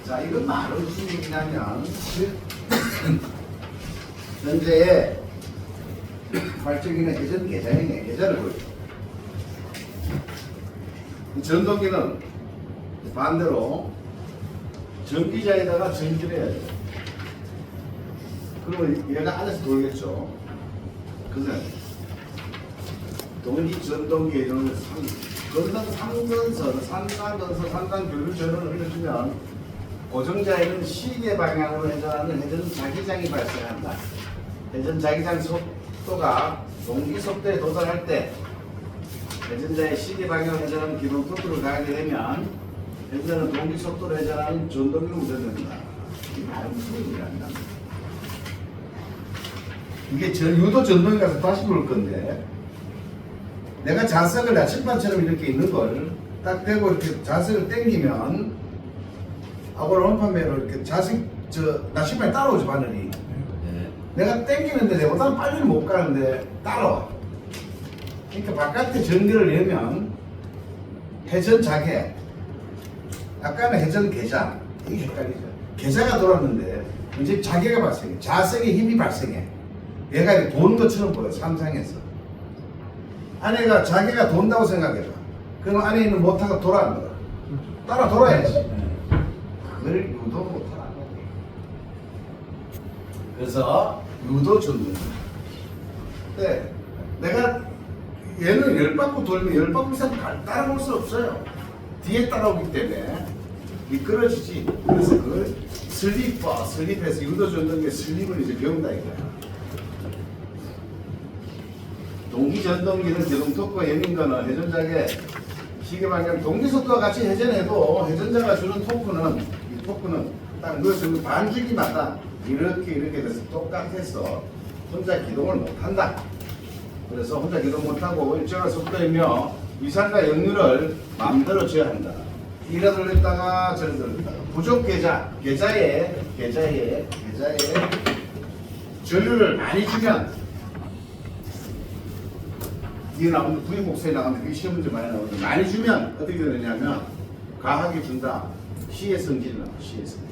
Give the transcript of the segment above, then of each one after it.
자, 이건 말은 무슨 얘기냐면, 현재의 활적이는 회전 계좌형의 계좌를 보여줘. 이 전동기는 반대로 전기자에다가 전기를 해야 돼. 그러면 얘가 안에서 돌겠죠. 그래서 동기 전동기에 이런 건선 3건선, 3사건선, 3단 교류 전원을 흘려주면 고정자에는 시계 방향으로 회전하는 회전 자기장이 발생한다. 회전 자기장 속도가 동기 속도에 도달할 때 회전자의 시계 방향으로 회전하는 기동 토크를 가하게 되면 회전은 동기 속도로 회전하는 전동기로 운전된다. 이게 말은 무슨 얘기란다. 이게 유도 전동기 가서 다시 볼 건데, 내가 자석을 나침반처럼 이렇게 있는 걸 딱 대고 이렇게 자석을 당기면 아골 원판매로 이렇게 자석 나침반이 따라오죠, 바늘이. 내가 당기는데 내보다는 빨리는 못 가는데 따라와. 그러니까 바깥에 전기를 내면 회전 자계, 아까는 회전 계좌, 이게 헷갈리죠. 계좌가 돌았는데 이제 자계가 발생해. 자석에 힘이 발생해. 얘가 이렇게 도는 것처럼 보여, 상상해서. 안에가 자기가 돈다고 생각해봐. 그럼 안에 있는 모터가 돌아가는 거야. 따라 돌아야지. 그걸 유도 못하라는 거야. 그래서 유도 전동. 네, 내가 얘는 열 바퀴 돌면 열 바퀴 이상 따라올 수 없어요. 뒤에 따라오기 때문에 미끄러지지. 그래서 그걸 슬립해서 유도 전동기의 슬립을 이제 배운다 이거야. 동기 전동기는 제동 토크와 연인과는 회전자의 시계 방향 동기 속도와 같이 회전해도 회전자가 주는 토크는 이 토크는 딱 넣어주는 반주기마다 이렇게 돼서 똑같아서 혼자 기동을 못한다. 그래서 혼자 기동 못하고 일정한 속도이며 위상과 역률을 마음대로 제어한다. 이래 돌렸다가 저래 돌렸다가 부족 계좌에 전류를 많이 주면 뒤에 나오는데 부의 목소리 나오는데 그게 시험 문제 많이 나오는데 많이 주면 어떻게 되느냐면 과하게 준다. C의 성질이 나와. C의 성질.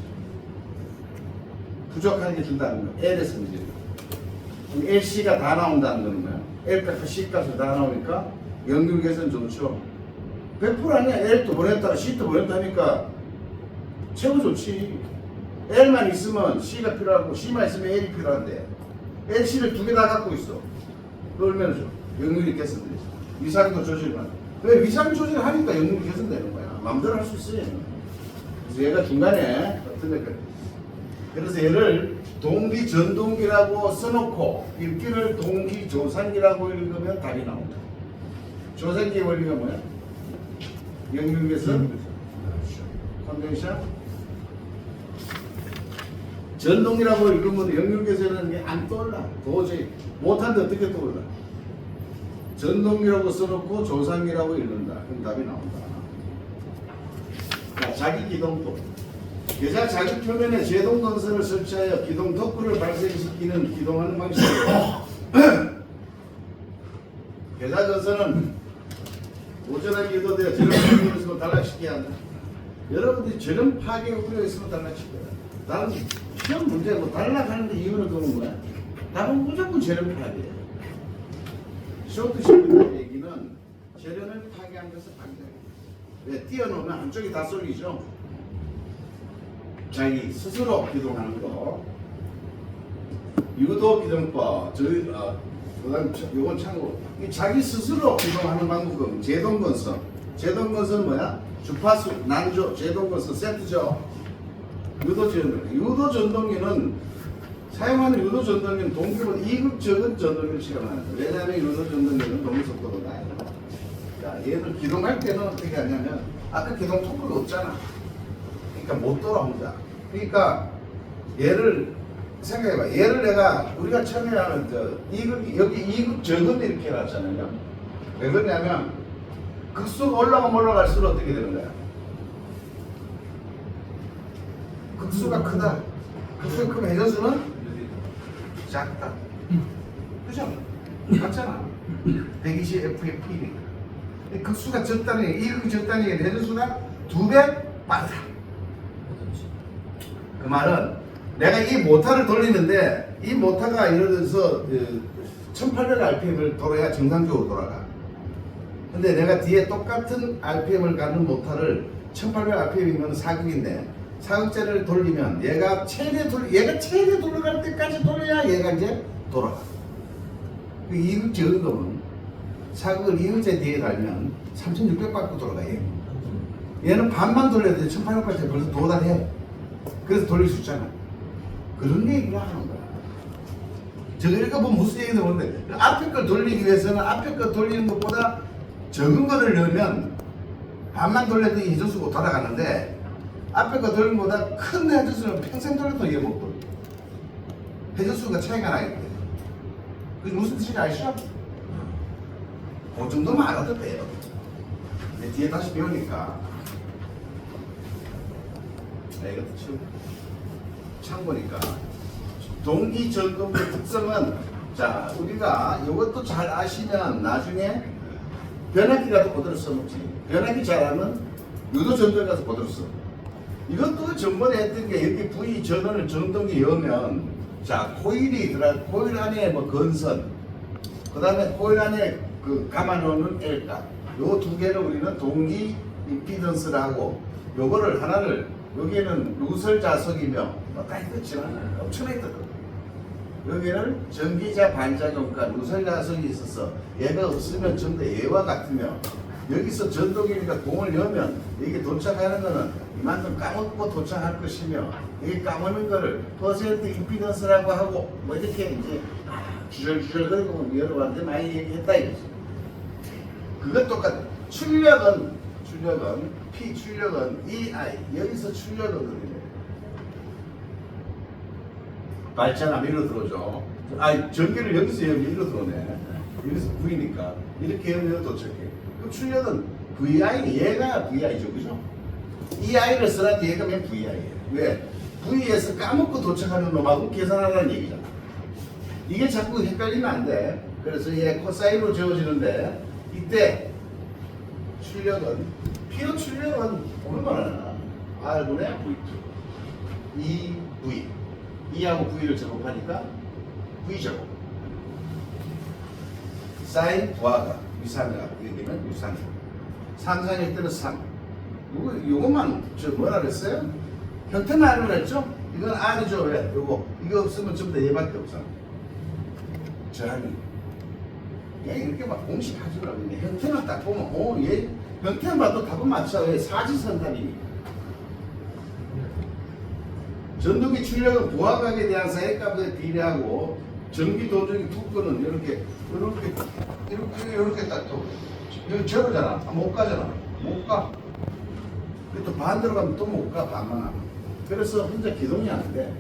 부족하게 준다는 건 L의 성질. 그럼 LC가 다 나온다는 거는 뭐야? L값과 C값이 다 나오니까 연결 개선 좋죠. 100% 아니야. L도 보냈다가 C도 보냈다니까 최고 좋지. L만 있으면 C가 필요하고 C만 있으면 L이 필요한데 LC를 두 개 다 갖고 있어. 그러면 줘. 역률이 개선되죠. 위상도 조절만. 왜 위상 조절하니까 역률이 개선되는 거야. 마음대로 할 수 있어요. 그래서 얘가 중간에 어떤 데 그래서 얘를 동기 전동기라고 써놓고 읽기를 동기 조산기라고 읽으면 답이 나온다. 조산기의 원리가 뭐야? 역률 개선, 컨덴션. 전동이라고 읽으면 역률 개선은 게 안 떠올라. 도저히 못하는데 어떻게 떠올라? 전동기라고 써놓고 조상기라고 읽는다. 그럼 답이 나온다. 자, 자기 기동도. 계좌 자기 표면에 제동 건선을 설치하여 기동 덕후를 발생시키는 기동하는 방식이고 계좌 건선은 오전하게 유도되어 저렴 파괴 있으면 단락시켜야 한다. 여러분들이 저렴 파괴 우려 있으면 단락시켜야 한다. 다른 시험 문제 뭐 단락하는데 이유는 그런 거야? 답은 무조건 저렴 파괴야. 쇼트 시프트 얘기는 재련을 파괴한 것을 방지하기. 왜? 띄워놓으면 한쪽이 다 쏠리죠. 자기 스스로 기동하는 거. 유도 기동법. 그다음 요건 참고. 자기 스스로 기동하는 방법은 제동건선. 제동건선 뭐야? 주파수, 난조, 제동건선 세트죠. 유도 전동기. 유도 전동기는 사용하는 유도 전동기는 동기보다 2급 적은 전동기를 사용하는 거예요. 왜냐하면 유도 전동기는 동기 속도가 나요. 자, 얘를 기동할 때는 어떻게 하냐면 아까 기동 토크가 없잖아. 그러니까 못 돌아 혼자. 그러니까 얘를 생각해봐. 얘를 내가 우리가 처음에 하는 2급 여기 2급 적은 이렇게 해놨잖아요. 왜 그러냐면 극수가 올라가면 올라갈수록 어떻게 되는 거야? 극수가 크다. 극수가 크면 회전수는 작다. 그죠? 같잖아. 120 FFP니까. 극수가 적다는 얘기, 1급이 적다는 얘기는 회전수가 2배 빠르다. 그 말은 내가 이 모터를 돌리는데 이 모터가 예를 들어서 1800rpm을 돌아야 정상적으로 돌아가. 근데 내가 뒤에 똑같은 rpm을 가는 모터를 1800rpm이면 사극인데 사극제를 돌리면 얘가 최대 돌아갈 때까지 돌려야 얘가 이제 돌아가. 그 이극제 응급은 사극을 이극제 뒤에 달면 3600 받고 돌아가. 얘는 반만 돌려야 돼. 1800까지 벌써 도달해. 그래서 돌릴 수 있잖아. 그런 얘기를 하는 거야. 저거 읽어보면 무슨 얘기인지 모르는데 앞에 걸 돌리기 위해서는 앞에 걸 돌리는 것보다 적은 거를 넣으면 반만 돌려도 해저수고 돌아가는데 앞에 거 돌리는 것보다 큰 해저수는 평생 돌려도 이게 못 돌려. 해저수가 차이가 나기 때문에. 그게 무슨 뜻인지 아시죠? 그 정도만 알아도 돼요. 근데 뒤에 다시 배우니까 이것도 참고니까 동기 전동의 특성은 자 우리가 이것도 잘 아시면 나중에 변압기라도 그대로 써먹지. 변압기 잘하면 유도 전도에 가서 그대로 써. 이것도 전번에 했던 게 이렇게 V 전원을 전동기 여면 자 코일이 코일 안에 뭐 건선 그 다음에 코일 안에 그 감아놓는 L값 요 두 개를 우리는 동기 임피던스를 하고 요거를 하나를 여기에는 루설 자석이며 다 있었지만 엄청나게 떴거든. 여기는 전기자 반작용과 루설 자석이 있어서 얘가 없으면 전부 다 얘와 같으며 여기서 전동기니까 공을 여면 여기 도착하는 거는 이만큼 까먹고 도착할 것이며 여기 까먹는 거를 퍼센트 임피던스라고 하고 뭐 이렇게 이제 주절주절 그리고 여러분한테 많이 얘기했다 이거지. 그것 똑같아. 출력은 EI 여기서 출력은 발전하면 이리로 들어오죠. 전기를 여기서 여기 이리로 들어오네. 여기서 V니까 이렇게 하면 도착해. 그럼 출력은 VI 얘가 VI죠, 그죠? EI를 써라지 얘가 맨 VI예요. 왜? V에서 까먹고 도착하는 놈하고 계산하라는 얘기잖아. 이게 자꾸 헷갈리면 안 돼. 그래서 얘 코사인으로 지워지는데 이때 출력은 필요 출력은 얼마나 R분의 V2 2V 2하고 V를 제곱하니까 V제곱 사인 부하가 위상각 이렇게 되면 유상각 상상일 때는 3 요것만 저 뭐라 그랬어요? 형태만 알고 그랬죠? 이건 R이죠. 왜? 이거 없으면 전부 다 얘밖에 없어. 저항이 이렇게 막 공식 하지 말고 형태만 딱 보면 얘 형태만 봐도 답은 맞죠. 왜? 사지선답이니까. 전동기 출력은 부하각에 대한 사이값에 비례하고 전기 도전기 토크는 이렇게 딱 또 저러잖아. 못 가잖아. 못 가. 또 반대로 가면 또 못 가. 반만 하면. 그래서 혼자 기동이 안 돼.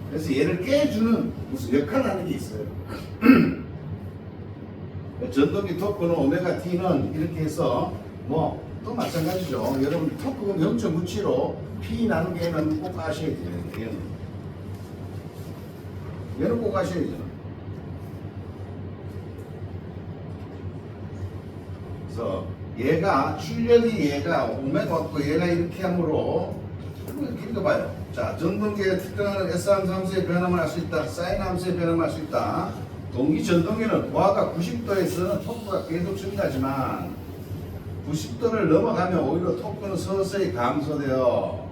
그래서 얘를 깨주는 무슨 역할을 하는 게 있어요. 전동기 토크는 오메가 T는 이렇게 해서 뭐 또 마찬가지죠. 여러분 토크는 0.97로 P 나누기에는 꼭 아셔야 돼요. 얘는 꼭 아셔야죠. 그래서 얘가 출력이 얘가 오메가 왔고 얘가 이렇게 함으로 읽어봐요. 자, 전동기에 특정하는 S 함수의 변함을 할 수 있다. 사인 함수의 변함을 할 수 있다. 동기 전동기는 부하가 90도에서는 토크가 계속 증가하지만 90도를 넘어가면 오히려 토크는 서서히 감소되어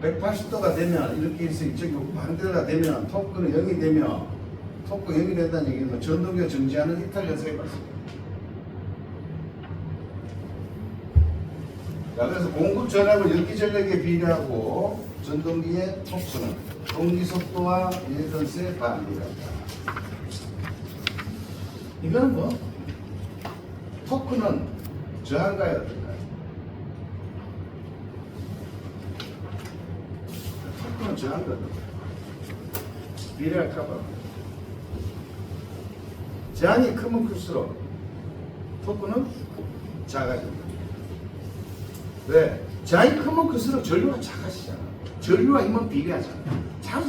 180도가 되면 이렇게 해서 이쪽이 반대가 되면 토크는 0이 되며 토크 0이 된다는 얘기는 전동기가 정지하는 이탈 현상이 발생합니다. 자, 그래서 공급 전압을 연기 전력에 비례하고 전동기의 토크는 동기 속도와 예전세 반비례한다. 이거는 뭐 토크는 저항가에 어떨까요? 토크는 저항가 비례할까봐. 저항이 크면 클수록 토크는 작아집니다. 왜? 저항이 크면 클수록 전류가 작아지잖아. 전류와 힘은 비례하잖아.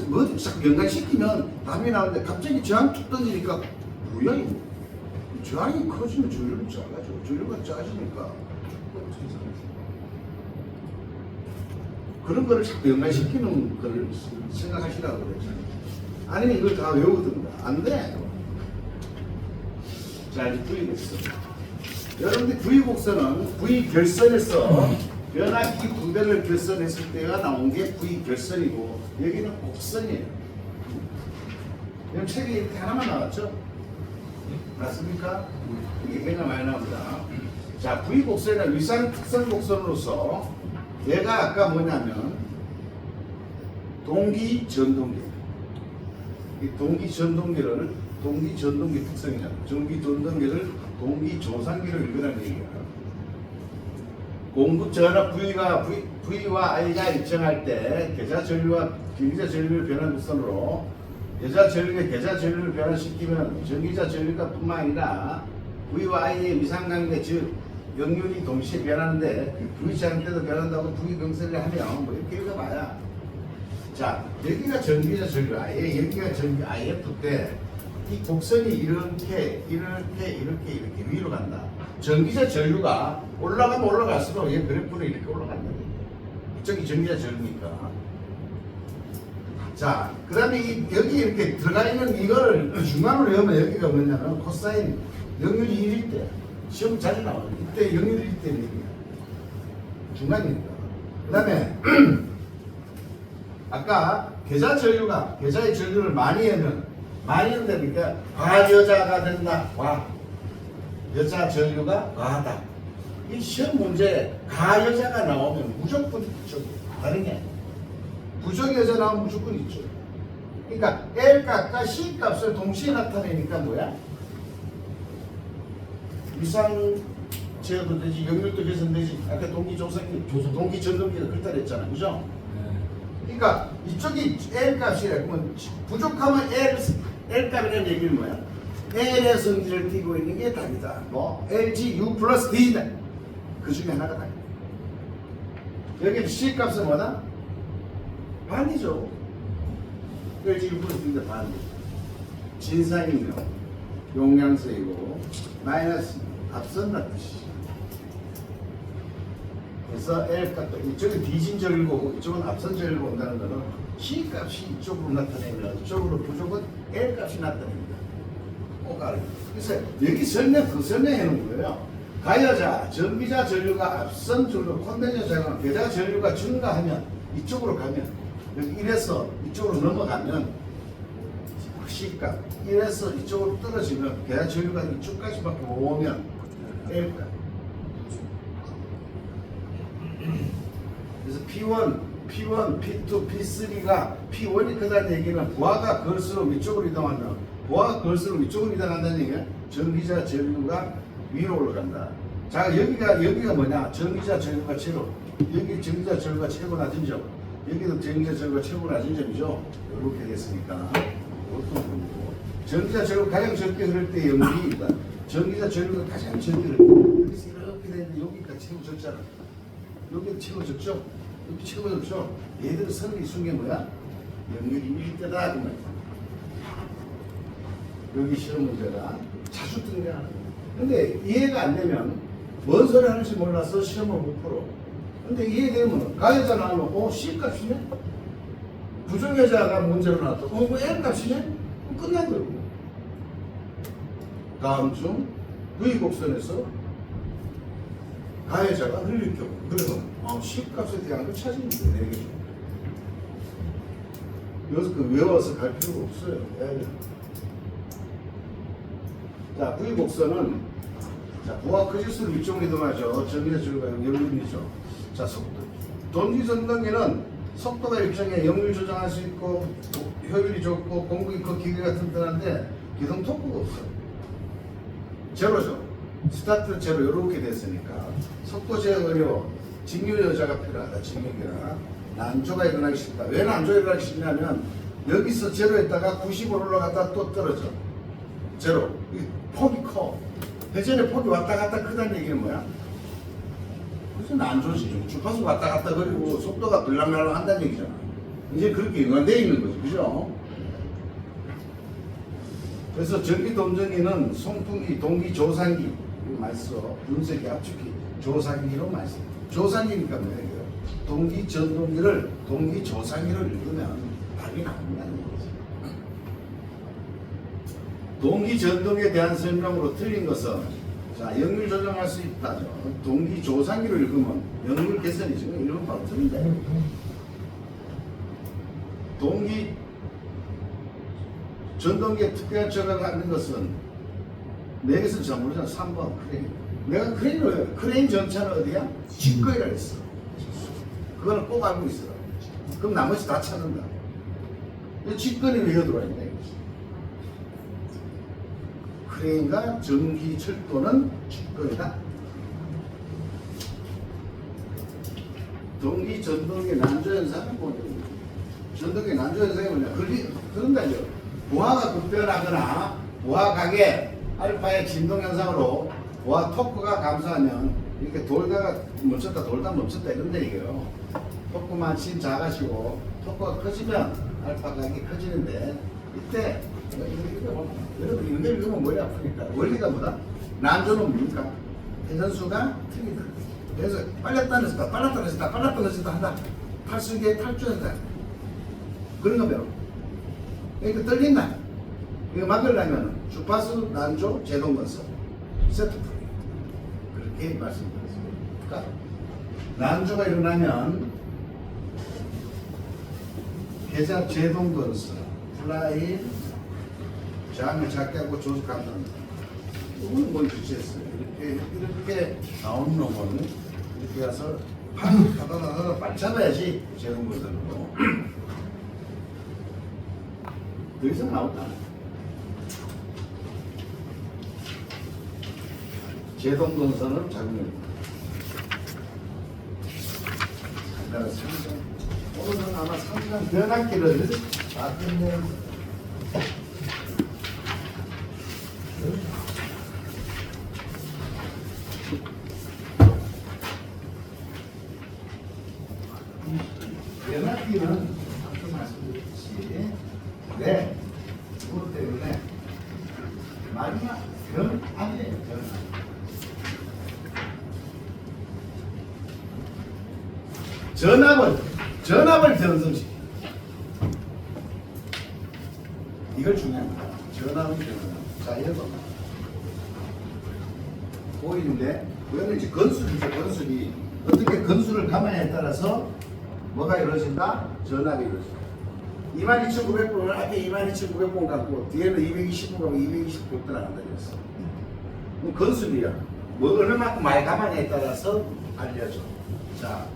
뭐든 자꾸 연관시키면 답이 나오는데 갑자기 저항 툭 던지니까 뭐야 이거? 저항이 커지면 전류는 작아져. 전류가 작아지니까 그런 거를 자꾸 연관시키는 걸 생각하시라고 그랬죠. 아니면 이걸 다 외우든가. 안 돼. 자, 이제 부의곡선. 여러분들 부의곡선은 부의결선에서 변압기 두 배를 결선했을 때가 나온 게 부의결선이고 여기는 곡선이에요. 이런 책이 이렇게 하나만 나왔죠? 맞습니까? 이게 굉장히 많이 나옵니다. 자, 부의곡선은 위상 특성 곡선으로서 얘가 아까 뭐냐면 동기 전동기. 이 동기 전동기를 동기 전동기 특성이잖아. 전기 전동기를 동기 조상기로 읽으라는 얘기야. 공급 전압 V와 I가 일정할 때 계좌 전류와 전기자 전류를 변환 곡선으로 계좌 전류의 계좌 전류를 변환시키면 전기자 전류가 뿐만 아니라 V와 I의 위상관계 즉 역률이 동시에 변하는데 V치 않을 때도 변한다고 부의경선을 하면 뭐 이렇게 읽어봐야. 자, 여기가 전기자 전류 I, 여기가 전기 IF 때 이 곡선이 이렇게 위로 간다. 전기자 전류가 올라가면 올라갈수록 얘 그래프는 이렇게 올라간다. 저기 전기자 전류니까. 자, 그 다음에 여기 이렇게 들어가 있는 이거를 중간으로 외우면 여기가 뭐냐면 코사인 역률이 1일 때 시험 자주 나와요. 이때 역률이 1일 때는 얘기야. 중간이니까. 그 다음에 아까 계좌의 전류를 많이 한다니까 과여자가 된다. 여자 전류가 과하다. 이 시험 문제에 가여자가 나오면 무조건 있죠. 다른 게 아니에요. 부정여자 나오면 무조건 있죠. 그러니까 L 값과 C 값을 동시에 나타내니까 뭐야? 위상 제어도 되지, 역률도 개선되지. 아까 동기 조성기, 동기 전동기가 그렇다 그랬잖아. 그죠? 그러니까 이쪽이 L 값이라 그러면 부족하면 L 값이라는 얘기는 뭐야? L의 성질을 띠고 있는 게 답이다. 뭐 LG U 플러스 D다. 그 중에 하나가 답이다. 여기 C 값은 뭐다? 반이죠. LG U 플러스 D인데 반이. 진상이며 용량수이고 마이너스 앞선다 뜻이. 그래서 L 값도 이쪽은 뒤진절이고 이쪽은 앞선절이고 온다는 거는 C 값이 이쪽으로 나타내면 이쪽으로 부족은 L 값이 나타냅니다. 꼭 알아요. 그래서 여기 설명해 놓은 거예요. 가여자, 전기자 전류가 앞선 전류, 콘덴서 전류, 계좌 전류가 증가하면 이쪽으로 가면 여기 1에서 이쪽으로 넘어가면 C 값, 1에서 이쪽으로 떨어지면 계좌 전류가 이쪽까지밖에 못 오면 L 값. 그래서 P1, P2, P3가 P1이 크다는 얘기는 부하가 걸수록 위쪽으로 이동한다. 부하가 걸수록 위쪽으로 이동한다는 얘기는 전기자 전류가 위로 올라간다. 자, 여기가 뭐냐? 전기자 전류가 최고. 여기 전기자 전류가 최고 낮은 점. 여기도 전기자 전류가 최고 낮은 점이죠. 이렇게 됐으니까. 전기자 전류가 가장 적게 흐를 때 역률이 있다. 전기자 전류가 가장 적게 흐를 때. 그래서 이렇게 되는데 여기가 최고 적잖아. 여기도 최고 적죠? 여기 최고 적죠? 얘들은 선을 이순 게 뭐야? 역률이 1일 때다. 그 말이야. 여기 시험 문제가 자주 등장하는 거야. 근데 이해가 안 되면 뭔 소리 하는지 몰라서 시험을 못 풀어. 근데 이해되면 가해자 나오면 C 값이네? 부정여자가 문제로 나왔다. 뭐 L 값이네? 그럼 끝난 거예요. 다음 중 V곡선에서 가해자가 흘릴 경우 그러면 C 값에 대한 걸 찾으면 돼. 4개. 여기서 외워서 갈 필요가 없어요. 자, V곡선은 자, 부하 커질수록 위쪽으로 이동하죠. 전기자 전류가 역률이죠. 자, 속도. 동기 전동기는 속도가 일정해 역률 조정할 수 있고 효율이 좋고 공급이 그 기계가 튼튼한데 기동 토크가 없어요. 제로죠. 스타트 제로 이렇게 됐으니까 속도 제어가 어려워. 직류 여자가 필요하다. 직류기라. 난조가 일어나기 쉽다. 왜 난조가 일어나기 쉽냐면 여기서 제로했다가 90으로 올라갔다 또 떨어져. 제로. 폭이 커. 회전의 폭이 왔다 갔다 크다는 얘기는 뭐야? 그래서 난조지. 주파수 왔다 갔다 그리고 속도가 들락날락 한다는 얘기잖아. 이제 그렇게 연관되어 있는 거지. 그죠? 그래서 전기 동전기는 송풍기, 동기 조상기. 이거 많이 써. 분쇄기, 압축기, 조상기로 많이 써. 조상기니까 뭐예요? 동기 전동기를 동기 조상기를 읽으면 답이 나온다는 거죠. 동기 전동에 대한 설명으로 틀린 것은 자 역률 조정할 수 있다죠. 동기 조상기를 읽으면 역률 개선이죠. 이런 바로 틀린다. 동기 전동기에 특별한 적용을 하는 것은 내게서 잘 모르잖아. 3번 크레인. 내가 크레인을 왜? 크레인 전차는 어디야? 직거이라 했어. 그거는 꼭 알고 있어라. 그럼 나머지 다 찾는다. 직거이 왜 들어와 있냐 이거지. 크레인과 전기 철도는 직거이다. 동기 전동기 난조 현상은 뭐냐? 전동기 난조 현상이 뭐냐? 그런다죠. 보아가 급변하거나 보아 각의 알파의 진동 현상으로 보아 토크가 감소하면 이렇게 돌다가 멈췄다 돌다 멈췄다 이런 얘기예요. 토크만 신 작아지고 토크가 커지면 알파 각이 커지는데 이때 여러분 이런 게 읽으면 머리 아프니까 원리가 뭐다? 난조는 뭡니까? 회전수가 틀리다. 그래서 빨랐다 늦었다 빨랐다 늦었다 빨랐다 늦었다 한다. 탈수기에 탈주한다. 그런 거 배워. 그러니까 떨린다. 이거 막으려면 주파수, 난조, 제동건설 세트 풀이 그렇게 말씀드렸습니다. 그러니까 난조가 일어나면 계좌 제동건설 플라인 장을 작게 하고 조수 감소합니다. 이거는 뭘 주체했어요. 이렇게 나온 놈은 이렇게 가서 파다다다다 빨리 잡아야지 제동건설로 더 이상 나온다. 제동건설은 작용입니다. 오늘은 아마 3시간 변압기를 다 끝내는 변압기는 아까 말씀드렸듯이 네, 그것 때문에 마지막 변압이에요. 전압을 변성시키. 이걸 중요합니다. 전압을 변성. 자, 이거 보이는데, 그거는 이제 건수이죠. 건수이 어떻게 건수를 감안에 따라서 뭐가 이루어진다? 전압이 이루어진다. 22,900번을 앞에 22,900번 갖고 뒤에는 220번 갖고 220번 들어간다 그랬어. 그럼 건수비야. 뭐 얼마만큼 많이 감안에 따라서 알려줘. 자.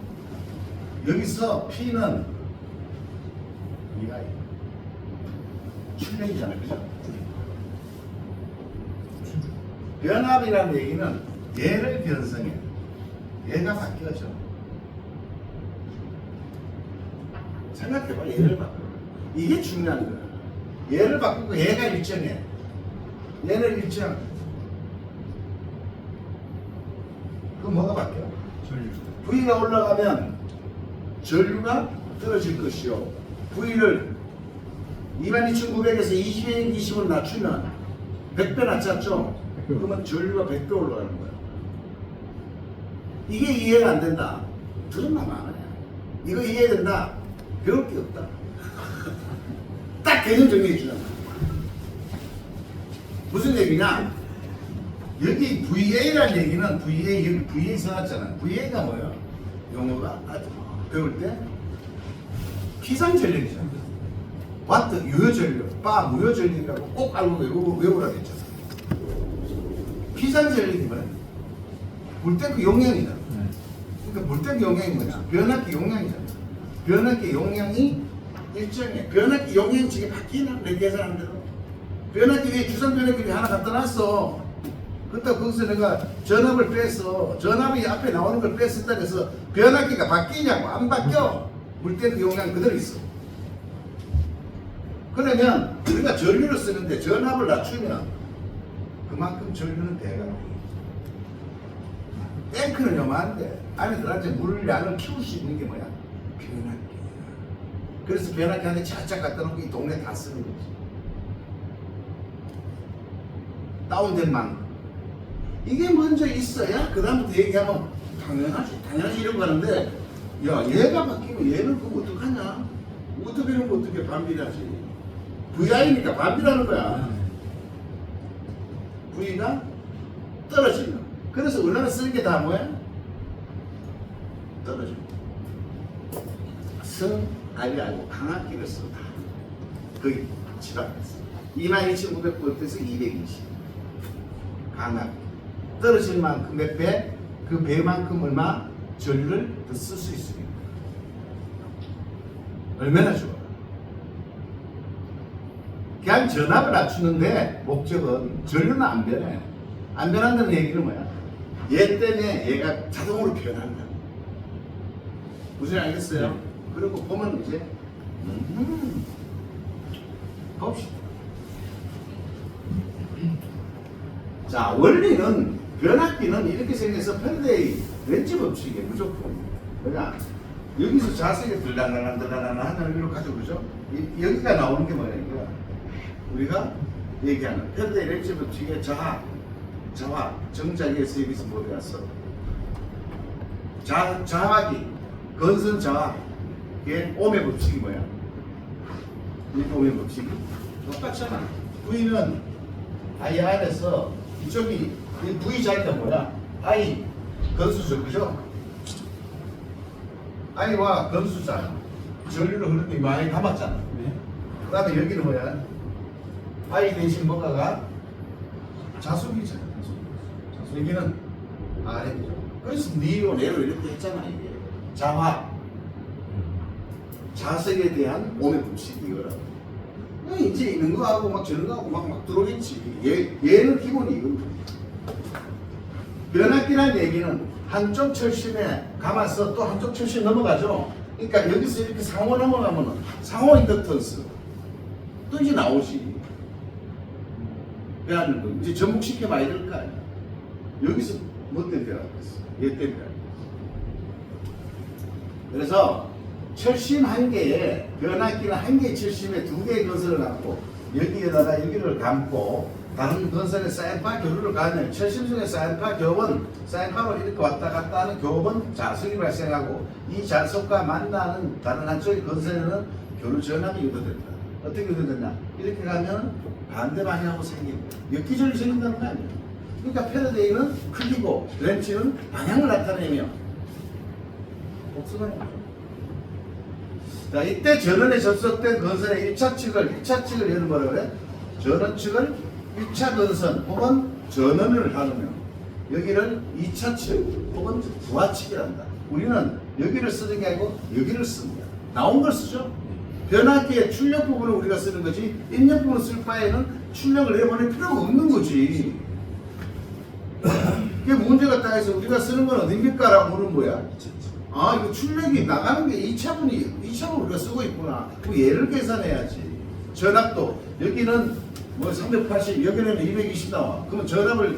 여기서 P는 이하이 출력이잖아요. 그죠? 변압이라는 얘기는 얘를 변성해. 얘가 바뀌어져. 생각해봐. 얘를 바꿔. 이게 중요한 거야. 얘를 바꾸고 얘가 일정해. 얘는 일정. 그럼 뭐가 바뀌어? V가 올라가면 전류가 떨어질 것이요. V를 22,900에서 220을 낮추면 100배 낮췄죠? 그러면 전류가 100배 올라가는 거야. 이게 이해가 안 된다. 들었나 마냐. 이거 이해된다. 배울 게 없다. 딱 개념 정리해 주잖아. 무슨 얘기냐? 여기 VA라는 얘기는 여기 VA 써놨잖아. VA가 뭐야? 용어가 배울 때 피상전력이잖아. 와트 유효전력, 바 무효전력이라고 꼭 알고 외우라고 했잖아. 피상전력이 뭐야? 물탱크 용량이잖아. 그러니까 물탱크 용량이 뭐냐? 변압기 용량이잖아. 변압기 용량이 일정해. 변압기 용량 지금 바뀌나? 내 계산한 대로. 변압기 위에 주상 변압기를 하나 갖다 놨어. 그때 거기서 내가 전압을 뺐어. 전압이 앞에 나오는 걸 뺐었다 해서 변압기가 바뀌냐고. 안 바뀌어. 물탱크 용량 그대로 있어. 그러면 우리가 전류를 쓰는데 전압을 낮추면 그만큼 전류는 대가. 탱크는 요만한데 안에 들어가서 물량을 키울 수 있는 게 뭐야? 변압기. 그래서 변압기한테 차짝 갖다 놓고 이 동네 다 쓰는 거지. 다운된 만큼. 이게 먼저 있어야 그 다음부터 얘기하면 당연하지 이런 거 하는데 야, 얘가 바뀌면 얘는 그럼 어떡하냐? 어떻게 하면 어떻게 반비례하지? VI니까 반비례하는 거야. V가 떨어지는. 그래서 우리나라 쓰는 게 다 뭐야? 떨어지는. 성, 아리하고 강압기를 쓴다. 거의 집합했어. 22,900볼트에서 220. 강압. 떨어질 만큼 몇 배? 그 배만큼 얼마? 전류를 더 쓸 수 있습니다. 얼마나 좋아. 그냥 전압을 낮추는데 목적은 전류는 안 변해. 안 변한다는 얘기는 뭐야? 얘 때문에 얘가 자동으로 변한다. 무슨 알겠어요? 네. 그리고 보면 이제 봅시다. 자, 원리는 변압기는 이렇게 생겨서 팬데이 렌치 법칙이에요. 무조건. 그러니까 여기서 자석에 들라라라라라라 하는 의미로 가져오죠. 여기가 나오는 게 뭐냐니까 우리가 얘기하는 팬데이 렌치 법칙의 자하, 정자기에서 여기서 뭐 배웠어? 자하기, 건선 자하의 오메 법칙이 뭐야? 이 오메 법칙이 똑같잖아. V는 I 안에서 이쪽이 이 V 자리가 뭐야? I 건수죠, 그죠? I와 건수잖아. 전류를 흐르는 게 많이 담았잖아. 네. 그 다음에 여기는 뭐야? I 대신 뭐가가? 자수기잖아. 여기는 R이죠. 그래서 니로 내로 이렇게 했잖아, 이게. 자화. 자석에 대한 오메 법칙이 이거라고. 이제 있는 거하고 막 저런 거하고 막 들어오겠지. 얘는 기본이 이겁니다. 변압기라는 얘기는 한쪽 철심에 감아서 또 한쪽 철심 넘어가죠. 그러니까 여기서 이렇게 상호 넘어가면 상호 인덕턴스 또 이제 나오지. 변하는 거 이제 접목시켜봐야 될 거 아니야. 여기서 뭐 때문에 변화됐어? 얘 때문에. 그래서 철심 한 개에 변압기는 한 개의 철심에 두 개의 건설을 갖고 여기에다가 여기를 감고 다른 건설에 사인파 교류를 가면 철심 중에 사인파 교원, 사인파로 이렇게 왔다 갔다 하는 교원 자석이 발생하고 이 자석과 만나는 다른 한쪽의 건설에는 교류 전압이 유도된다. 어떻게 유도되냐? 이렇게 가면 반대 방향으로 생기고 역기전이 생긴다는 거 아니에요. 그러니까 패러데이는 크기고 렌치는 방향을 나타내며 복수가 나죠. 자, 이때 전원에 접속된 건선의 1차 측을 얘는 뭐라 그래? 전원 측을 1차 건선 혹은 전원을 하면 여기를 2차 측 혹은 부하 측이란다. 우리는 여기를 쓰는 게 아니고 여기를 씁니다. 나온 걸 쓰죠. 변압기의 출력 부분을 우리가 쓰는 거지 입력 부분을 쓸 바에는 출력을 내보낼 필요가 없는 거지. 그게 문제가 딱 해서 우리가 쓰는 건 어딥니까? 라고 물은 거야. 아, 이거 출력이 나가는 게 2차분 우리가 쓰고 있구나. 그럼 얘를 계산해야지. 전압도, 여기는 뭐 380, 여기는 220 나와. 그러면 전압을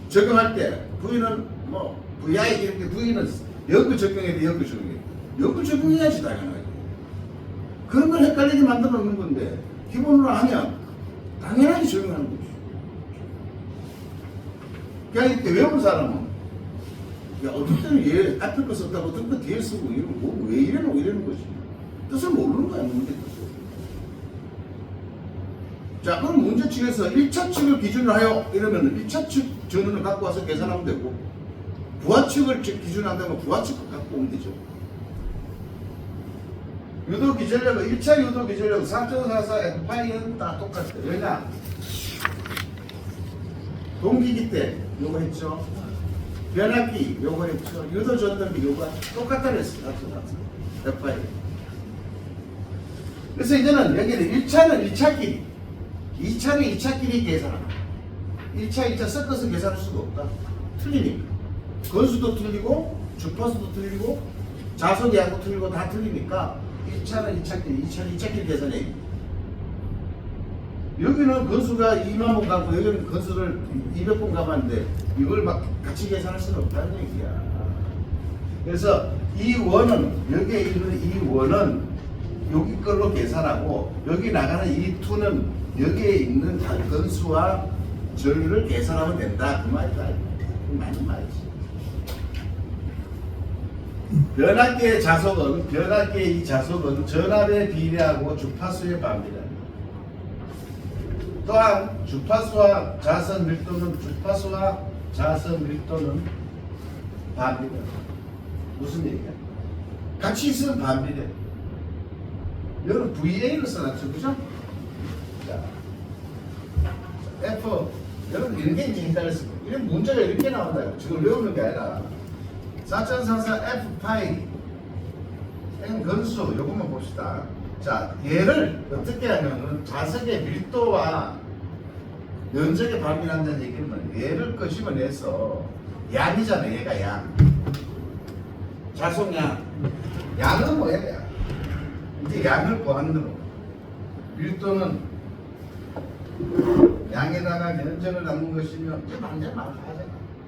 적용할 때, V는 뭐, VI 이렇게 V는 역을 적용해야 돼, 역을 적용해. 역을 적용해야지, 당연하게. 그런 걸 헷갈리게 만들어 놓는 건데, 기본으로 하면 당연하게 적용하는 거지. 그냥 이렇게 외운 사람은 야, 어떤 때는 얘 앞에 거 썼다고 어떤 거 뒤에 쓰고 이러는 거, 왜 이러는 거 이러는 거지. 뜻을 모르는 거야, 문제 뜻을. 자, 그럼 문제 측에서 1차 측을 기준으로 하여 이러면 1차 측 전원을 갖고 와서 계산하면 되고, 부하 측을 기준으로 한다면 부하 측을 갖고 오면 되죠. 유도 기전력은 1차 유도 기전력 3.44 F파이는 다 똑같아요. 왜냐? 동기기 때 요거 했죠. 변압기 요거 했죠. 유도 전등기 요거 똑같다 그랬어요. F파이. 그래서 이제는 여기는 1차는 1차끼리, 2차는 2차끼리 계산합니다. 1차, 2차 섞어서 계산할 수가 없다. 틀리니까. 건수도 틀리고, 주파수도 틀리고, 자석이하고 틀리고 다 틀리니까 1차는 2차끼리, 2차는 2차끼리 계산해. 여기는 건수가 2만 번 가고 여기는 건수를 200번 가봤는데 이걸 막 같이 계산할 수는 없다는 얘기야. 그래서 이 원은, 여기에 있는 이 원은 여기 걸로 계산하고 여기 나가는 이 2는 여기에 있는 건수와 전류를 계산하면 된다. 그 말이다. 그 맞는 말이지. 변압기의 이 자속은 전압에 비례하고 주파수에 반비례합니다. 또한 주파수와 자석 밀도는 반비례합니다. 무슨 얘기야? 같이 있으면 반비례. 여러분 VA를 써놨죠, 그죠? 자, F. 여러분 이런 게 이제 헷갈렸습니다. 이런 문제가 이렇게 나온다고. 지금 외우는 게 아니라 4.44 F 파이 N 건수 요것만 봅시다. 자, 얘를 어떻게 하면은 자석의 밀도와 면적에 반비례한다는 얘기는 얘를 끄집어내서 양이잖아. 얘가 양. 자속량. 양은 뭐야? 이제 양을 구하는 거로. 밀도는 양에다가 면적을 담는 것이며 이제 완전 말하잖아.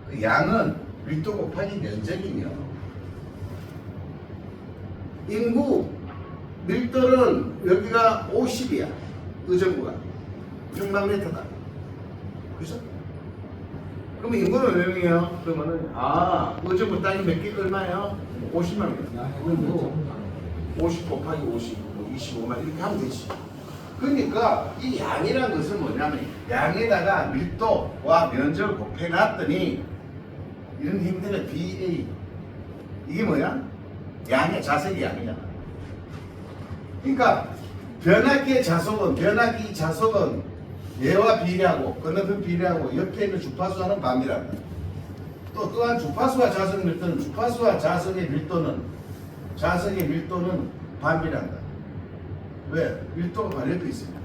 그 양은 밀도 곱하기 면적이며 인구 밀도는 여기가 50이야. 의정부가 6만 m다. 그죠? 그럼 인구는 몇 명이에요? 그러면은 의정부 땅이 몇 개 얼마예요? 50만 명. 그럼 50 곱하기 50, 25만 이렇게 하면 되지. 그러니까 이 양이라는 것은 뭐냐면 양에다가 밀도와 면적을 곱해놨더니 이런 힘들은 BA 이게 뭐야? 양의 자석이 양이잖아. 그러니까 변압기의 자석은 얘와 비례하고 건너편 비례하고 옆에 있는 주파수와는 반비례합니다. 또한 주파수와 자석 밀도는 자석의 밀도는 반비례한다. 왜? 밀도가 반려도 있습니다.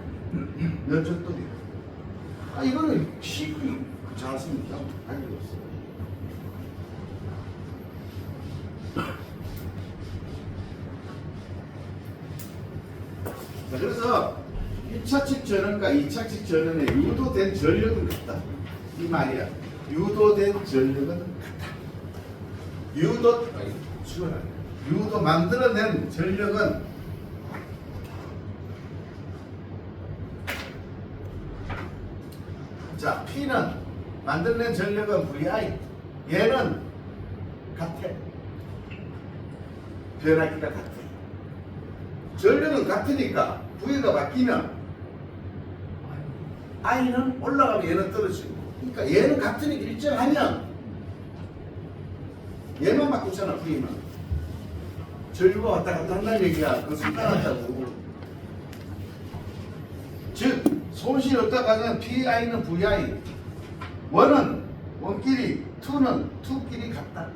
면적도 있고. 이거는 쉽게 자석입니다. 할 필요 없어요. 자, 그래서 1차측 전원과 2차측 전원에 유도된 전력은 같다. 이 말이야. 유도된 전력은 같다. 유도 만들어낸 전력은 자, P는 만들어낸 전력은 VI. 얘는 같아. 변압기가 같아. 전력은 같으니까 V가 바뀌면 I는 올라가면 얘는 떨어지고. 그러니까 얘는 같으니까 일정하면 얘만 바꾸잖아. V만. 전류가 왔다 갔다 한다는 얘기야. 그거 상관없다고. 즉 손실이 없다고 하면 PI는 VI. 원은 원끼리, 투는 투끼리 같다.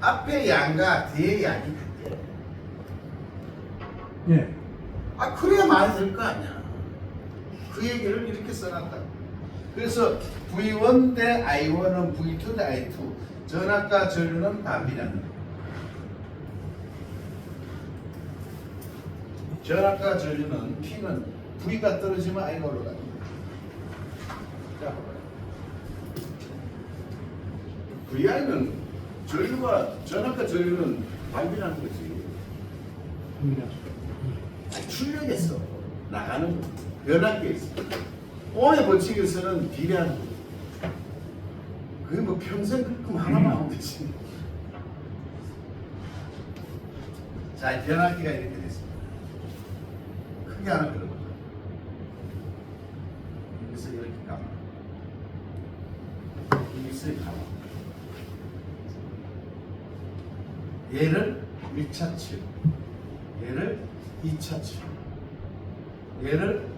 앞에 양과 뒤에 양이 같대. 예. 그래야 말이 될 거 아니야. 그 얘기를 이렇게 써놨다. 그래서 V1 대 I1은 V2 대 I2. 전압과 전류는 반비례한다. 전압과 전류는 P는 V가 떨어지면 I가 올라갑니다. 자, 봐봐요. VI는 전압과 전류는 반비례하는 거지. 출력했어. 나가는 거. 변압기에서. 오의 법칙에서는 비례하는 거. 그게 뭐 평생 그렇게 하나만 하면 되지. 자, 변압기가 이렇게 됐습니다. 크게 하나 그려보자. 여기서 이렇게 감아. 여기서 이렇게 감아. 얘를 1차측, 얘를 2차측, 얘를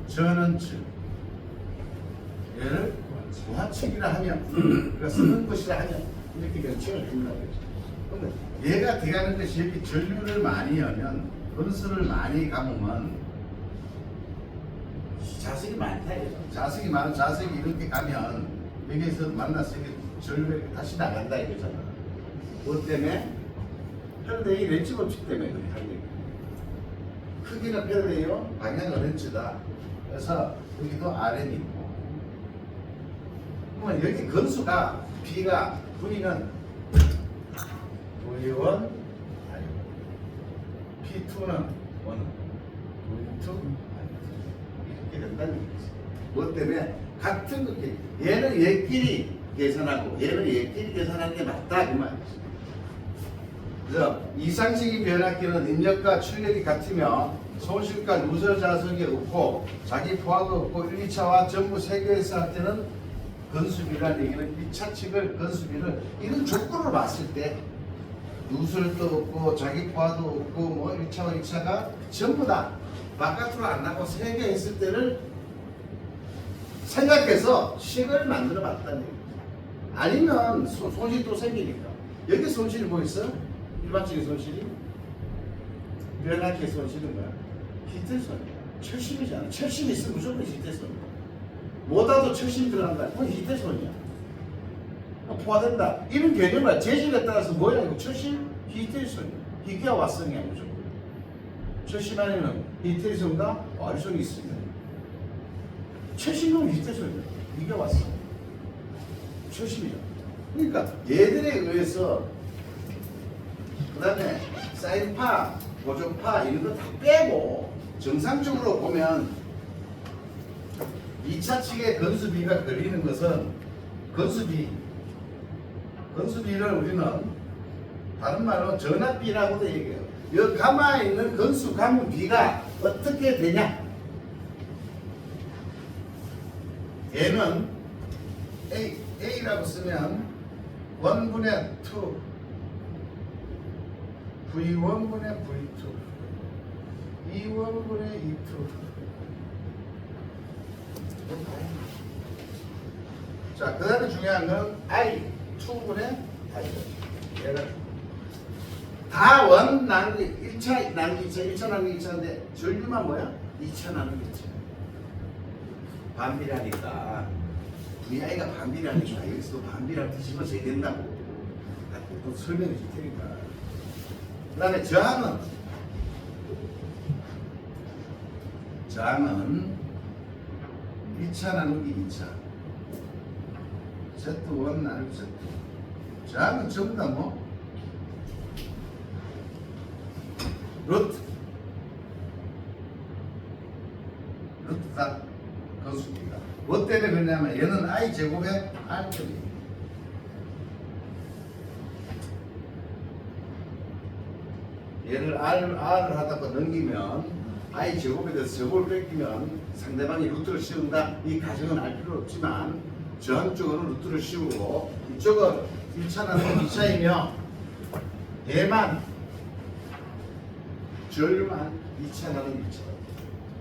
전원측, 얘를 우하측이라 하면, 그러니까 쓰는 것이라 하면 이렇게 명칭을 준다고 했죠. 그러면 얘가 돼가는 것이 이렇게 전류를 많이 하면, 건수를 많이 감으면 자석이 많다 이거죠. 자석이 많은 자석이 이렇게 가면 여기에서 만나서 이렇게 전류가 다시 나간다 이거잖아. 그것 때문에 패러데이 렌치 법칙 때문에 그렇게 하는 거예요. 크기는 패러데이요, 방향은 렌치다. 그래서 여기도 RM이 있고. 그러면 여기 건수가 B가 V는 V1, P2는 1, V2, 이렇게 된다는 얘기지. 뭐 때문에 같은 것끼리 얘는 얘끼리 계산하고 얘는 얘끼리 계산하는 게 맞다 그 말이지. 그래서 이상식의 변압기는 입력과 출력이 같으며 손실과 누설 자석이 없고 자기 포화도 없고 1, 2차와 전부 세개에서 할 때는 건수비라는 얘기는 1차 측을 건수비를 이런 조건으로 봤을 때 누설도 없고 자기 포화도 없고 뭐 1차와 2차가 전부 다 바깥으로 안 나고 3개 했을 때를 생각해서 식을 만들어 봤다는 얘기죠. 아니면 손실이 또 생기니까 여기 손실이 뭐 있어? 일반적인 손실이 변압기 손실은 뭐야? 히트손이야. 철심이잖아. 철심 있으면 무조건 히트손이야. 뭐다도 철심 들어간다. 그건 히트손이야. 포화된다. 이런 개념을 재질에 따라서 뭐야? 이거 철심 히트손이야. 희귀와 왓성이야 무조건. 철심 안에는 히트손과 와류손이 있습니다. 철심은 히트손이야. 희귀와 왓성. 철심이야. 그러니까 얘들에 의해서 그 다음에 사인파, 고정파 이런 거 다 빼고 정상적으로 보면 2차 측의 건수비가 걸리는 것은 건수비를 우리는 다른 말로 전압비라고도 얘기해요. 여기 가마에 있는 건수 가문 비가 어떻게 되냐? 얘는 A라고 쓰면 1분의 2 V1분의 V2 E1분의 E2 자, 그 다음에 중요한 건 I2분의 I 얘가 다 원 나누기 1차 나누기 2차 1차 나누기 2차인데 전류만 뭐야? 2차 나누기 2차 반비라니까 VI가 반비라니까 여기서도 반비라고 뒤집어져야 된다고 또 설명해 줄 테니까. 그 다음에 저항은 1차 나누기 2차 Z1 나누기 Z2 저항은 전부 다 뭐? 루트 다 건수입니다. 뭐 때문에 그러냐면 얘는 i제곱에 r제곱이에요. 얘를 R을 하다가 넘기면 i제곱에 대해서 제곱을 뺏기면 상대방이 루트를 씌운다. 이 가정은 알 필요 없지만 저항 쪽은 루트를 씌우고 이쪽은 1차 나누기 2차이며 얘만 전류만 2차 나누기 2차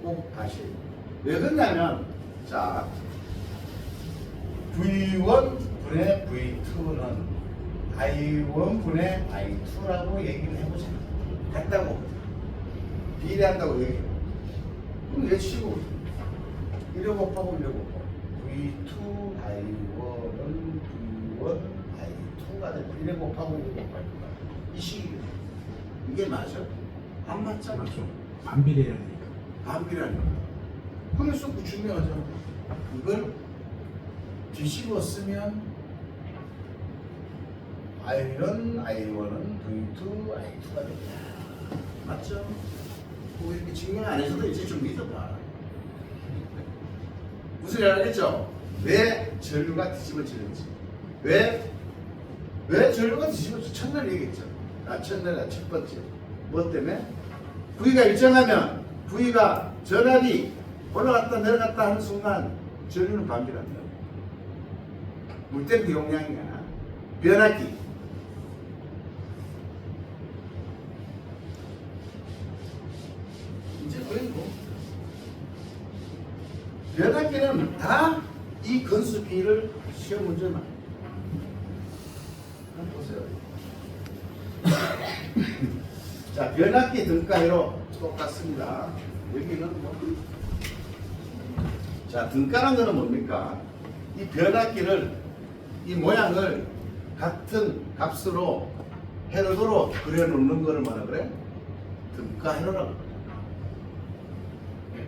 꼭 아셔야 돼요. 왜 그러냐면 자 V1분의 V2는 I1분의 I2라고 얘기를 해보자. 같다고 비례한다고 얘기해. 그럼 얘 치고 1에 곱하고 1에 곱하고 V2 I1은 V1 I2가 되고 1에 곱하고 1에 곱할 거야. 이 식이거든. 이게 맞아? 안 맞잖아. 반비례라니까. 반비례라니까. 그래서 그 중요하잖아. 이걸 뒤집어 쓰면 I1은 V2 I2가 된다. 맞죠? 뭐 이렇게 증명 안 해서도 이제 좀 믿어봐. 무슨 일 알겠죠? 왜 전류가 뒤집어지는지. 왜 전류가 뒤집어지는지 첫날 얘기했죠. 첫날 첫 번째. 뭐 때문에? V가 일정하면 V가 전압이 올라갔다 내려갔다 하는 순간 전류는 반비례한다. 물때는 용량이야. 변압기. 이제 보이고 변압기는 다 이 건수비를 시험 문제만 한번 보세요. 자, 변압기 등가로 똑같습니다. 여기는 뭐 자, 등가란 거는 뭡니까? 이 변압기를 이 모양을 같은 값으로 회로도로 그려놓는 거를 뭐라 그래? 등가 회로라고.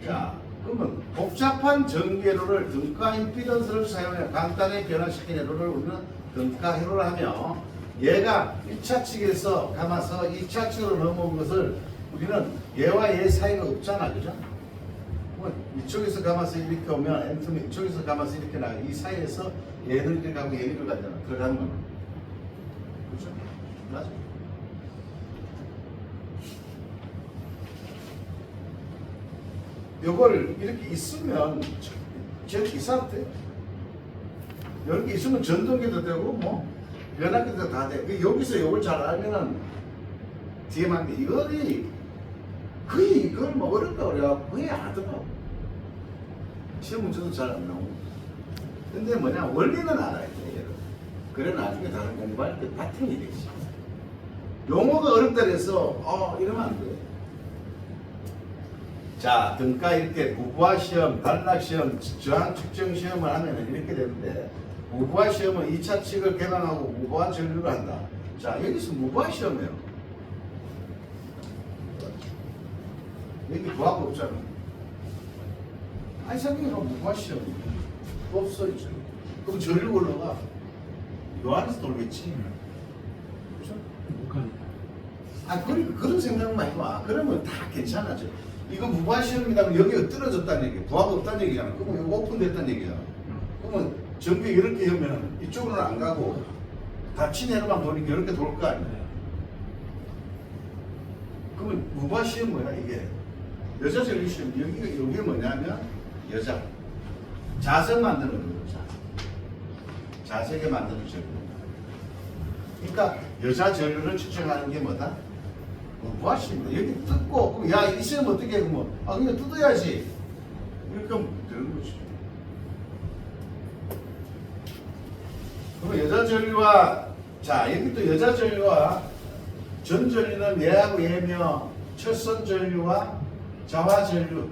자, 그러면 복잡한 전기회로를 등가 임피던스를 사용해 간단히 변화시킨 회로를 우리는 등가 회로를 하며 얘가 1차 측에서 감아서 2차 측으로 넘어온 것을 우리는 얘와 얘 사이가 없잖아, 그죠? 이쪽에서 감아서 이렇게 오면 N틈이 이쪽에서 감아서 이렇게 나가 이 사이에서 얘는 이렇게 가고 얘는 이렇게 가잖아. 들어가는 거는. 그렇죠? 맞아. 요걸 이렇게 있으면 저렇게 있어도 돼. 이렇게 있으면 전동기도 되고 뭐 변압기도 다 돼. 여기서 요걸 잘 알면은 뒤에만 이거는 거의 이걸 뭐 어렵다 그래갖고 거의 안 하더라고. 시험 문제도 잘 안 나오고. 근데 뭐냐 원리는 알아야 돼. 그래 나중에 다른 공부할 때 바탕이 되지. 용어가 어렵다 해서 이러면 안 돼. 자, 등가 이렇게 무부하 시험, 단락 시험, 저항 측정 시험을 하면 이렇게 되는데 무부하 시험은 2차 칙을 개방하고 무부하 전류를 한다. 자, 여기서 무부하 시험이에요. 여기 부하가 없잖아. 아니, 생각해보면 무부하 시험이 없어, 있죠. 그럼 전류 올라가. 요 안에서 돌겠지. 그렇죠? 그러니까 그런 생각만 해봐. 그러면 다 괜찮아져. 이거 무부하 시험이다 그러면 여기가 떨어졌다는 얘기야. 부하가 없다는 얘기잖아. 그러면 이거 오픈됐다는 얘기잖아. 그러면 전기 이렇게 하면 이쪽으로는 안 가고 다 친해로만 도니까 이렇게 돌 거 아니야. 그러면 무부하 시험 뭐야 이게? 여자 전류 시험. 여기가 뭐냐면 여자. 자석 만드는 거죠. 자석에 만드는 전류. 그러니까 여자 전류를 측정하는 게 뭐다? 무부하십니다. 여기 뜯고, 그럼 야, 이 시험 어떻게 해? 그러면, 그냥 뜯어야지. 이렇게 하면 되는 거지. 그럼 여자 전류와, 자, 여기 또 여자 전류와 전 전류는 얘하고 얘며, 첫선 전류와 자화 전류,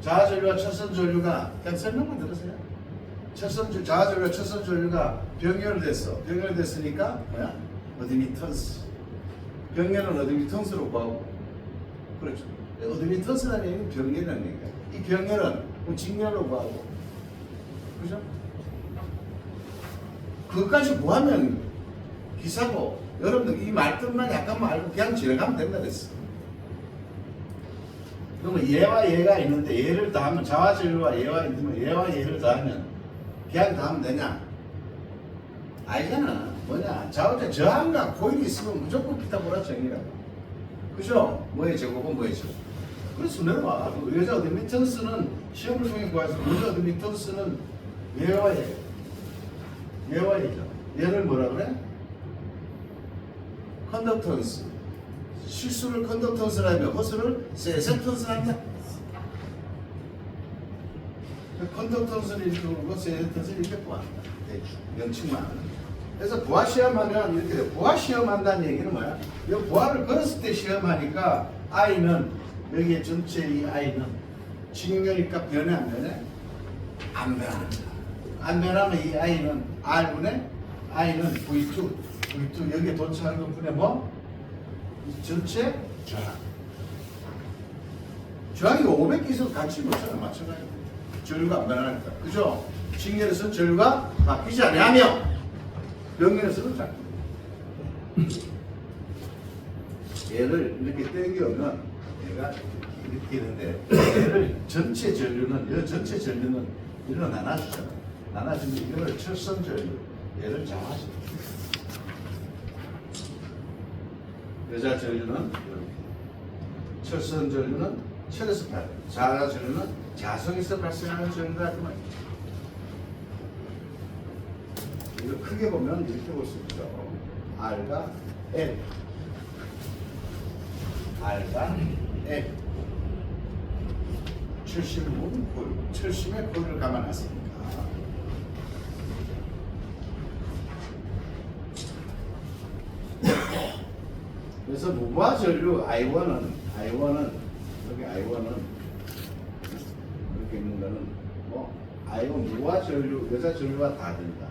자화 전류와 첫선 전류가, 그냥 설명만 들으세요. 자화 전류와 첫선 전류가 병렬됐어. 병렬됐으니까, 뭐야? 어드미턴스. 병렬은 어드미턴스로 구하고, 그렇죠. 어드미턴스라는 얘기는 병렬이라는 얘기야. 이 병렬은 직렬로 구하고, 그죠? 그것까지 구하면 기사고, 여러분들 이 말뜻만 약간만 알고 그냥 지나가면 된다 그랬어. 그러면 얘와 얘가 있는데 얘를 더하면 자화전류와 얘와 있으면 얘와 얘를 더하면 그냥 더하면 되냐? 알잖아. 뭐냐? 저항과 코일이 있으면 무조건 기타 보라 정이라고. 그죠? 뭐의 제곱은 뭐의 제곱. 그래서 내려와. 여자 어드미턴스는 시험을 통해 구해서 여자 어드미턴스는 얘와 얘. 얘와 얘죠. 얘를 뭐라 그래? 컨덕턴스. 실수를 컨덕턴스라며 허수를 세센턴스라며. 컨덕턴스를 이렇게 부르고 세센턴스를 이렇게 구한다. 대충 명칭만. 그래서 부하 시험하면 이렇게 돼. 부하 시험한다는 얘기는 뭐야? 이 부하를 걸었을 때 시험하니까 I는 여기에 전체 이 I는 직렬이니까 변해 안 변해? 안 변한다. 안 변하면 이 I는 R분의 I는 V2 여기에 도착하는 것분의 뭐? 이 전체 저항. 저항이 500개 있어도 같이 못잖아. 마찬가지로. 전류가 안 변하니까. 그죠? 직렬에서는 전류가 바뀌지 않으며 병렬에서는 잘. 얘를 이렇게 당겨오면 얘가 이렇게 있는데 얘를 전체 전류는 이리로 나눠주잖아. 나눠주면 이거를 철선 전류, 얘를 자화전류. 여자 전류는 이렇게, 철선 전류는 철에서 발생, 자화 전류는 자석에서 발생하는 전류가 그 말이야. 이거 크게 보면 이렇게 볼 수 있죠. R과 L. R과 L. 철심은 코일. 철심의 코일을 감안했으니까. 그래서 무부하 전류 I1은 여기 I1은 이렇게 있는 거는 뭐 I1 무부하 전류 여자 전류와 다 된다.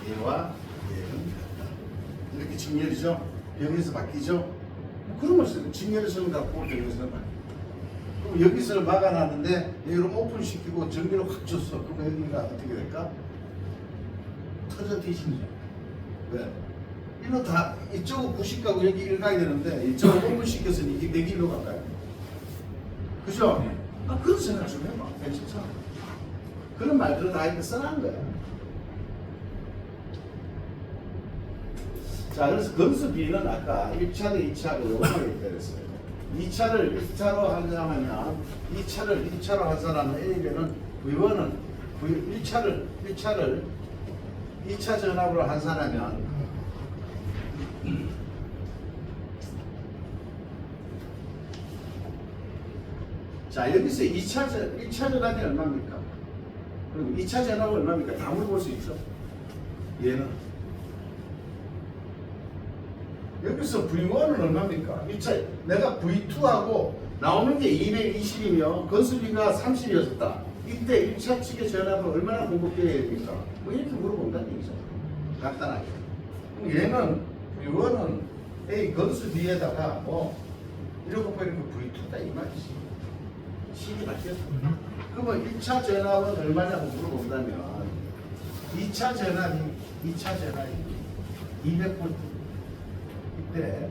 얘와 얘는 같다. 이렇게 직렬이죠. 병에서 바뀌죠. 뭐 그런 걸 써요. 직렬에서는 같고 병에서는 바뀌고. 그럼 여기서는 막아놨는데 여기를 오픈시키고 전기를 확 줬어. 그럼 여기가 어떻게 될까? 터져 뒤집죠. 왜? 이거 다 이쪽은 90 가고 여기 1 가야 되는데 이쪽을 오픈시켰으니 이게 100일로 갈까요? 그죠? 그런 생각 좀 해봐. 괜찮잖아. 그런 말들을 다 이렇게 써놓은 거야. 자, 그래서 건수 B는 아까 1차 대 2차로 요거를 때렸어요. 2차를 1차로 환산하면 2차를 2차로 환산하면 A면은 V1은 1차를 2차 전압으로 환산하면 자, 여기서 1차 전압이 얼마입니까? 그리고 2차 전압은 얼마입니까? 다 물어볼 수 있죠. 얘는 여기서 V1은 얼마입니까? 1차 내가 V2하고 나오는 게 220이면 건수비가 30이었다. 이때 1차 측의 전압은 얼마나 공급되어야 됩니까? 뭐 이렇게 물어본다는 얘기죠. 간단하게. 얘는 V1은 A 건수 B에다가 뭐 이러고 이렇게 V2다 이 말이지. 식이 바뀌었어. 그러면 1차 전압은 얼마냐고 물어본다면 2차 전압이 200V 이때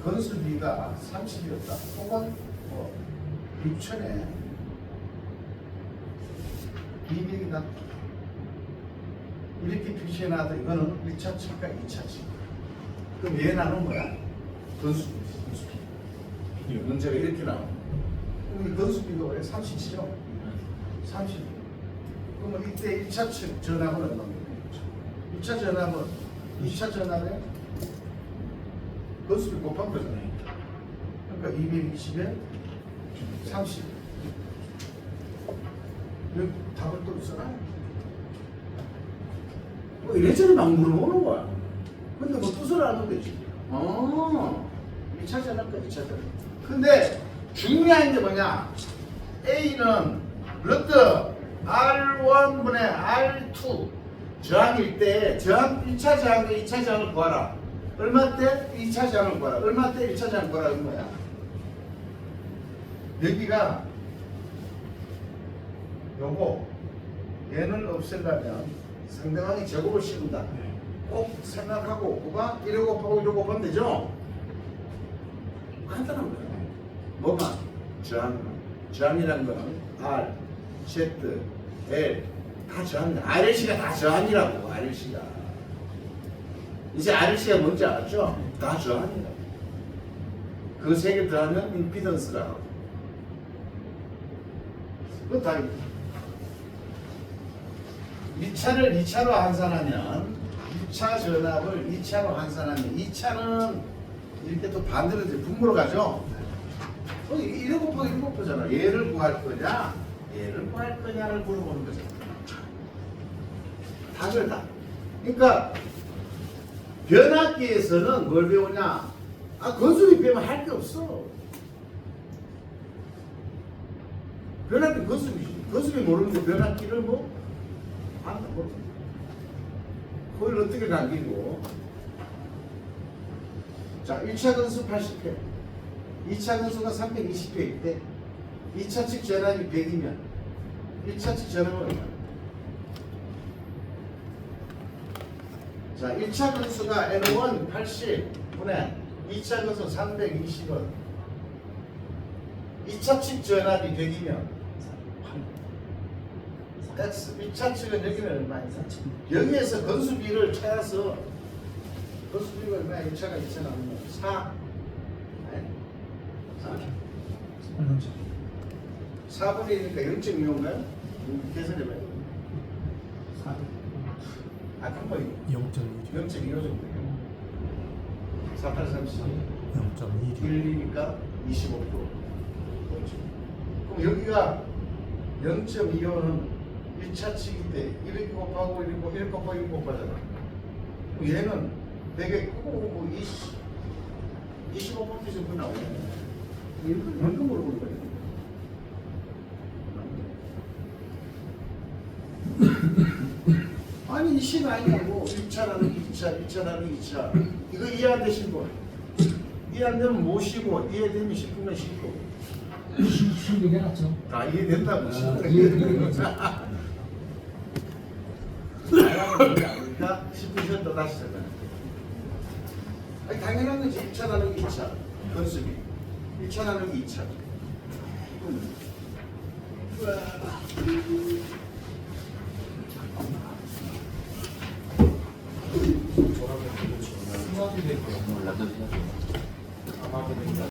건수비가 30이었다. 혹은 뭐 6천에 200이다. 이렇게 표시해놔도 이거는 1차 측과 2차 측. 그럼 얘 나눈 거야? 건수비. 문제가 이렇게 나오는 거야. 그럼 이 건수비가 왜 30이죠? 30. 그러면 이때 1차 측 전압은 얼마입니까? 1차 전압은 2차 전압에 건수비 곱한 거잖아요. 그러니까 220에 30. 여기 답을 또 써놔요. 뭐 이래저래 막 물어보는 거야. 근데 뭐 뜻을 알면 되지. 2차 전압과 2차 전압. 근데 중요한 게 뭐냐? A는 로트 R1분의 R2 저항일 때 저항 1차 저항과 2차 저항을 구하라. 얼마 때 2차 저항을 구하라. 얼마 때 1차 저항을 구하라. 이건 뭐야? 여기가 요거 얘는 없애려면 상대방이 제곱을 씌운다. 꼭 생각하고 그가 1을 곱하고 1을 곱하면 되죠? 간단한 거예요. 뭐가? 저항이라는 거는 R, Z, L 다 저항이다. RLC가 다 저항이라고. RLC가 이제 RLC가 뭔지 알았죠? 다 저항이라고. 그 세 개 더하면 임피던스라고. 그거 다 2차를 2차로 환산하면 2차 전압을 2차로 환산하면 2차는 이렇게 또 반대로 이제 분모로 가죠. 1 곱하기 1 곱하잖아. 얘를 구할 거냐, 얘를 구할 거냐를 물어보는 거잖아. 답을 다. 그러니까 변압기에서는 뭘 배우냐? 건수비 배우면 할 게 없어. 변압기 건수비지. 건수비 모르는데 변압기를 뭐 한다 뭐. 그걸 어떻게 남기고? 자, 1차 건수 80회, 2차 건수가 320회일 때 2차 측 전압이 100이면 1차 측 전압은 얼마? 자, 1차 건수가 N1 80분의 2차 건수 320원. 2차 측 전압이 100이면 X 1차 측은 여기는 얼마야? 여기에서 건수비를 찾아서 건수비가 얼마야? 1차가 2차 나오면 4 4분이니까 0.25인가요? 계산해봐요. 4. 그럼 뭐 0.25 정도예요. 4, 8, 30 0.2 1이니까 25%. 그럼 여기가 0.25는 1차 측일 때 1 곱하고 1 곱하고 1 곱하잖아. 그럼 얘는 100에 끄고 25% 정도 나오네. 이만큼 물어보는 거예요. 아니, 이 식 아니냐고. 1차 나누기 2차, 2차 나누기 2차. 이거 이해 안 되신 분? 이해 안 되면 못 쉬고, 이해되면 싶으면 쉬고. 쉬게 해놨죠. 다 이해된다고. 그러니까 10분 더 다시 전화. 아니, 당연한 거지. 1차 나누기 2차. 건수비. 1차 나누기 2차. 몰라, 또 해야 돼.